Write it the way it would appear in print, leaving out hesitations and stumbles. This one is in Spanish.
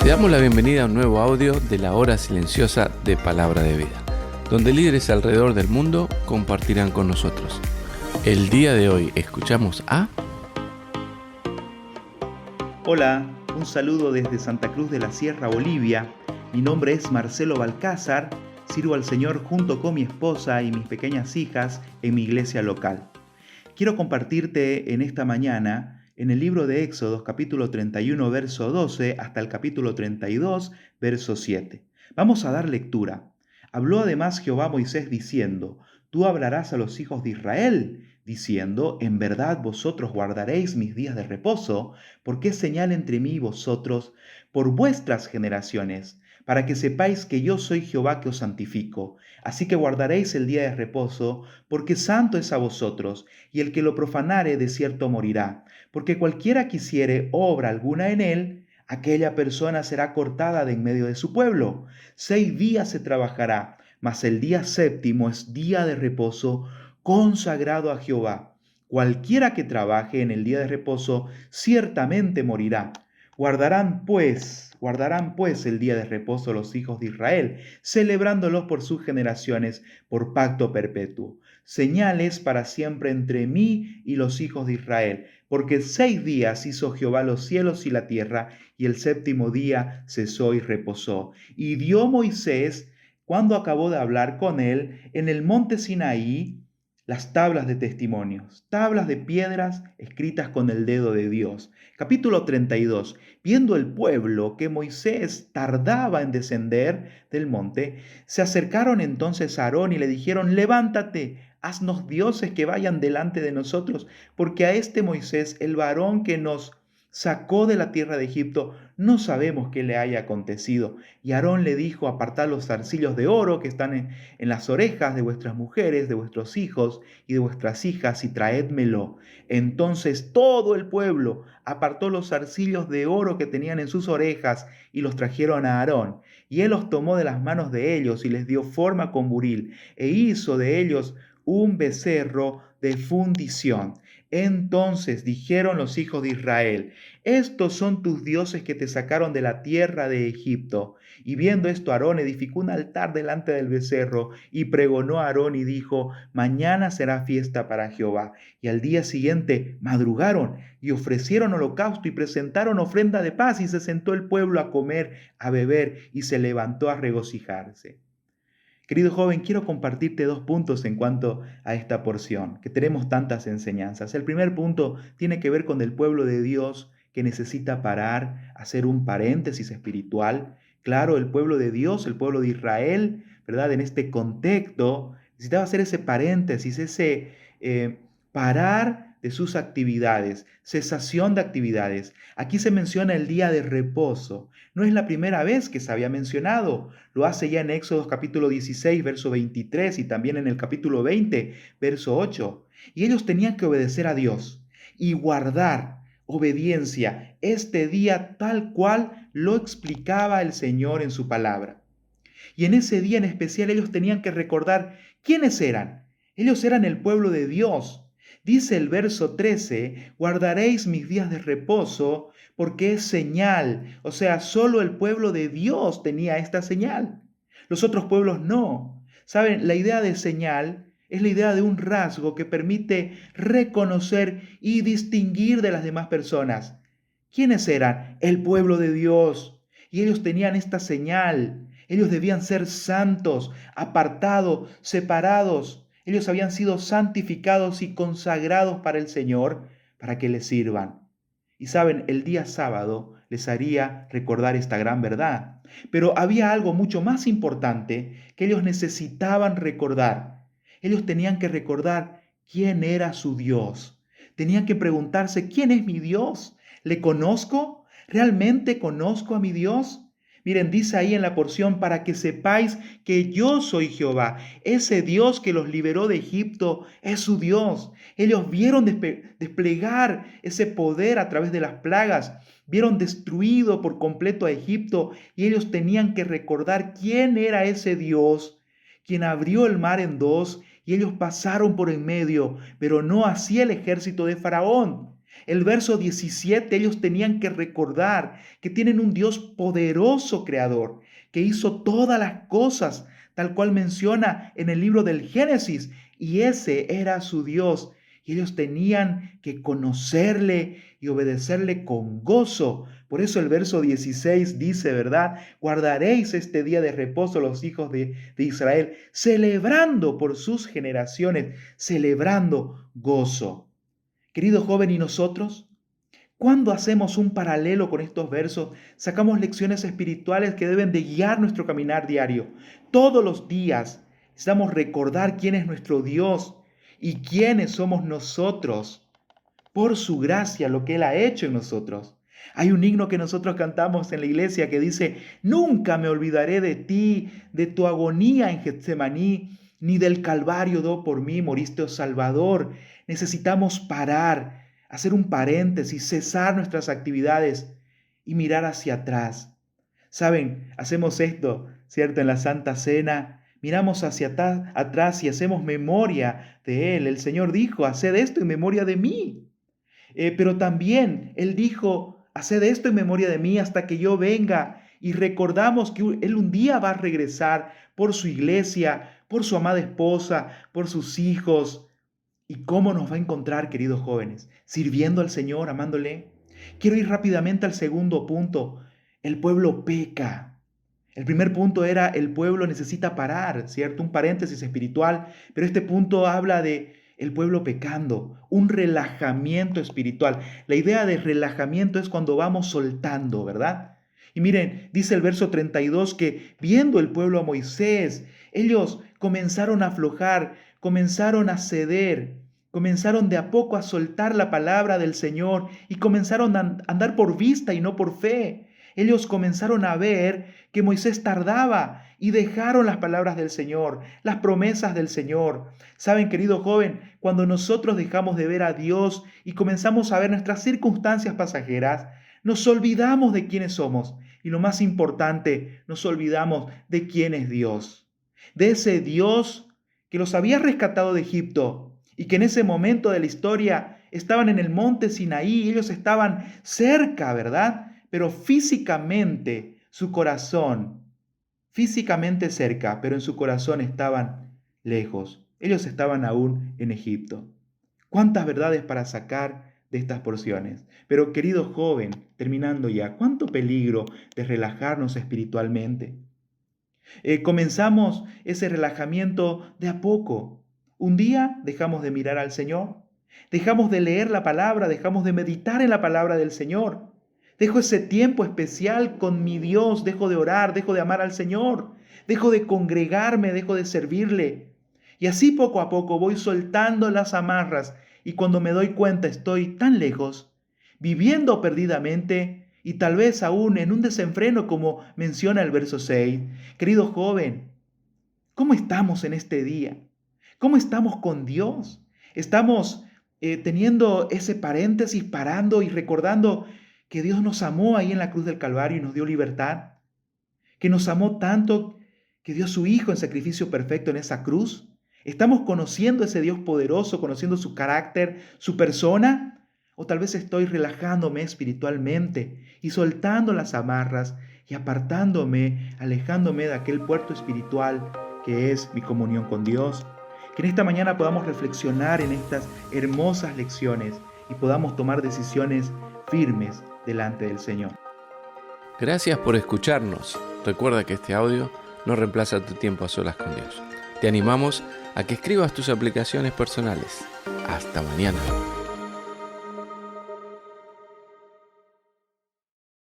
Te damos la bienvenida a un nuevo audio de la hora silenciosa de Palabra de Vida, donde líderes alrededor del mundo compartirán con nosotros. El día de hoy escuchamos a... Hola, un saludo desde Santa Cruz de la Sierra, Bolivia. Mi nombre es Marcelo Balcázar, sirvo al Señor junto con mi esposa y mis pequeñas hijas en mi iglesia local. Quiero compartirte en esta mañana en el libro de Éxodos, capítulo 31, verso 12, hasta el capítulo 32, verso 7. Vamos a dar lectura. Habló además Jehová a Moisés diciendo: Tú hablarás a los hijos de Israel, diciendo: En verdad vosotros guardaréis mis días de reposo, porque es señal entre mí y vosotros por vuestras generaciones, para que sepáis que yo soy Jehová que os santifico. Así que guardaréis el día de reposo, porque santo es a vosotros, y el que lo profanare de cierto morirá. Porque cualquiera que hiciere obra alguna en él, aquella persona será cortada de en medio de su pueblo. 6 días se trabajará, mas el día séptimo es día de reposo, consagrado a Jehová. Cualquiera que trabaje en el día de reposo, ciertamente morirá. Guardarán pues el día de reposo los hijos de Israel, celebrándolos por sus generaciones, por pacto perpetuo. Señales para siempre entre mí y los hijos de Israel, porque 6 días hizo Jehová los cielos y la tierra, y el séptimo día cesó y reposó. Y dio Moisés, cuando acabó de hablar con él, en el monte Sinaí, las tablas de testimonios, tablas de piedras escritas con el dedo de Dios. Capítulo 32. Viendo el pueblo que Moisés tardaba en descender del monte, se acercaron entonces a Aarón y le dijeron: Levántate, haznos dioses que vayan delante de nosotros, porque a este Moisés, el varón que nos sacó de la tierra de Egipto, no sabemos qué le haya acontecido. Y Aarón le dijo: Apartad los zarcillos de oro que están en las orejas de vuestras mujeres, de vuestros hijos y de vuestras hijas, y traédmelo. Entonces todo el pueblo apartó los zarcillos de oro que tenían en sus orejas y los trajeron a Aarón. Y él los tomó de las manos de ellos y les dio forma con buril, e hizo de ellos un becerro de fundición. Entonces dijeron los hijos de Israel: Estos son tus dioses que te sacaron de la tierra de Egipto. Y viendo esto, Aarón edificó un altar delante del becerro y pregonó a Aarón y dijo: Mañana será fiesta para Jehová. Y al día siguiente madrugaron y ofrecieron holocausto y presentaron ofrenda de paz, y se sentó el pueblo a comer, a beber, y se levantó a regocijarse. Querido joven, quiero compartirte 2 puntos en cuanto a esta porción, que tenemos tantas enseñanzas. El primer punto tiene que ver con el pueblo de Dios que necesita parar, hacer un paréntesis espiritual. Claro, el pueblo de Dios, el pueblo de Israel, ¿verdad? En este contexto, necesitaba hacer ese paréntesis, ese parar de sus actividades, cesación de actividades. Aquí se menciona el día de reposo. No es la primera vez que se había mencionado. Lo hace ya en Éxodo capítulo 16, verso 23, y también en el capítulo 20, verso 8. Y ellos tenían que obedecer a Dios y guardar obediencia este día tal cual lo explicaba el Señor en su palabra. Y en ese día en especial ellos tenían que recordar quiénes eran. Ellos eran el pueblo de Dios. Dice el verso 13: Guardaréis mis días de reposo, porque es señal. O sea, solo el pueblo de Dios tenía esta señal. Los otros pueblos no. ¿Saben? La idea de señal es la idea de un rasgo que permite reconocer y distinguir de las demás personas. ¿Quiénes eran? El pueblo de Dios. Y ellos tenían esta señal. Ellos debían ser santos, apartados, separados. Ellos habían sido santificados y consagrados para el Señor, para que les sirvan. Y saben, el día sábado les haría recordar esta gran verdad. Pero había algo mucho más importante que ellos necesitaban recordar. Ellos tenían que recordar quién era su Dios. Tenían que preguntarse: ¿quién es mi Dios? ¿Le conozco? ¿Realmente conozco a mi Dios? Miren, dice ahí en la porción: para que sepáis que yo soy Jehová. Ese Dios que los liberó de Egipto es su Dios. Ellos vieron desplegar ese poder a través de las plagas. Vieron destruido por completo a Egipto, y ellos tenían que recordar quién era ese Dios, quien abrió el mar en dos, y ellos pasaron por en medio, pero no así el ejército de Faraón. El verso 17, ellos tenían que recordar que tienen un Dios poderoso creador, que hizo todas las cosas, tal cual menciona en el libro del Génesis, y ese era su Dios. Y ellos tenían que conocerle y obedecerle con gozo. Por eso el verso 16 dice, ¿verdad? Guardaréis este día de reposo los hijos de Israel, celebrando por sus generaciones, celebrando gozo. Querido joven, ¿y nosotros? Cuando hacemos un paralelo con estos versos, sacamos lecciones espirituales que deben de guiar nuestro caminar diario. Todos los días necesitamos recordar quién es nuestro Dios y quiénes somos nosotros por su gracia, lo que Él ha hecho en nosotros. Hay un himno que nosotros cantamos en la iglesia que dice: nunca me olvidaré de ti, de tu agonía en Getsemaní, ni del Calvario do por mí moriste, oh Salvador. Necesitamos parar, hacer un paréntesis, cesar nuestras actividades y mirar hacia atrás. ¿Saben? Hacemos esto, ¿cierto? En la Santa Cena, miramos hacia atrás y hacemos memoria de Él. El Señor dijo: haced esto en memoria de mí. Pero también Él dijo: haced esto en memoria de mí hasta que yo venga. Y recordamos que Él un día va a regresar por su iglesia, por su amada esposa, por sus hijos. ¿Y cómo nos va a encontrar, queridos jóvenes? Sirviendo al Señor, amándole. Quiero ir rápidamente al segundo punto. El pueblo peca. El primer punto era: el pueblo necesita parar, ¿cierto? Un paréntesis espiritual. Pero este punto habla de el pueblo pecando, un relajamiento espiritual. La idea de relajamiento es cuando vamos soltando, ¿verdad? Y miren, dice el verso 32 que viendo el pueblo a Moisés, ellos comenzaron a aflojar, comenzaron a ceder, comenzaron de a poco a soltar la palabra del Señor y comenzaron a andar por vista y no por fe. Ellos comenzaron a ver que Moisés tardaba y dejaron las palabras del Señor, las promesas del Señor. Saben, querido joven, cuando nosotros dejamos de ver a Dios y comenzamos a ver nuestras circunstancias pasajeras, nos olvidamos de quiénes somos y lo más importante, nos olvidamos de quién es Dios. De ese Dios que los había rescatado de Egipto y que en ese momento de la historia estaban en el monte Sinaí, ellos estaban cerca, ¿verdad? Pero físicamente su corazón, físicamente cerca, pero en su corazón estaban lejos. Ellos estaban aún en Egipto. ¿Cuántas verdades para sacar de estas porciones? Pero querido joven, terminando ya, ¿cuánto peligro de relajarnos espiritualmente? Comenzamos ese relajamiento de a poco. Un día dejamos de mirar al Señor, dejamos de leer la palabra, dejamos de meditar en la palabra del Señor. Dejo ese tiempo especial con mi Dios, dejo de orar, dejo de amar al Señor, dejo de congregarme, dejo de servirle. Y así poco a poco voy soltando las amarras y cuando me doy cuenta estoy tan lejos, viviendo perdidamente y tal vez aún en un desenfreno como menciona el verso 6. Querido joven, ¿cómo estamos en este día? ¿Cómo estamos con Dios? ¿Estamos teniendo ese paréntesis, parando y recordando que Dios nos amó ahí en la cruz del Calvario y nos dio libertad? Que nos amó tanto que dio su Hijo en sacrificio perfecto en esa cruz. ¿Estamos conociendo a ese Dios poderoso, conociendo su carácter, su persona? ¿O tal vez estoy relajándome espiritualmente y soltando las amarras y apartándome, alejándome de aquel puerto espiritual que es mi comunión con Dios? Que en esta mañana podamos reflexionar en estas hermosas lecciones y podamos tomar decisiones firmes delante del Señor. Gracias por escucharnos. Recuerda que este audio no reemplaza tu tiempo a solas con Dios. Te animamos a que escribas tus aplicaciones personales. Hasta mañana.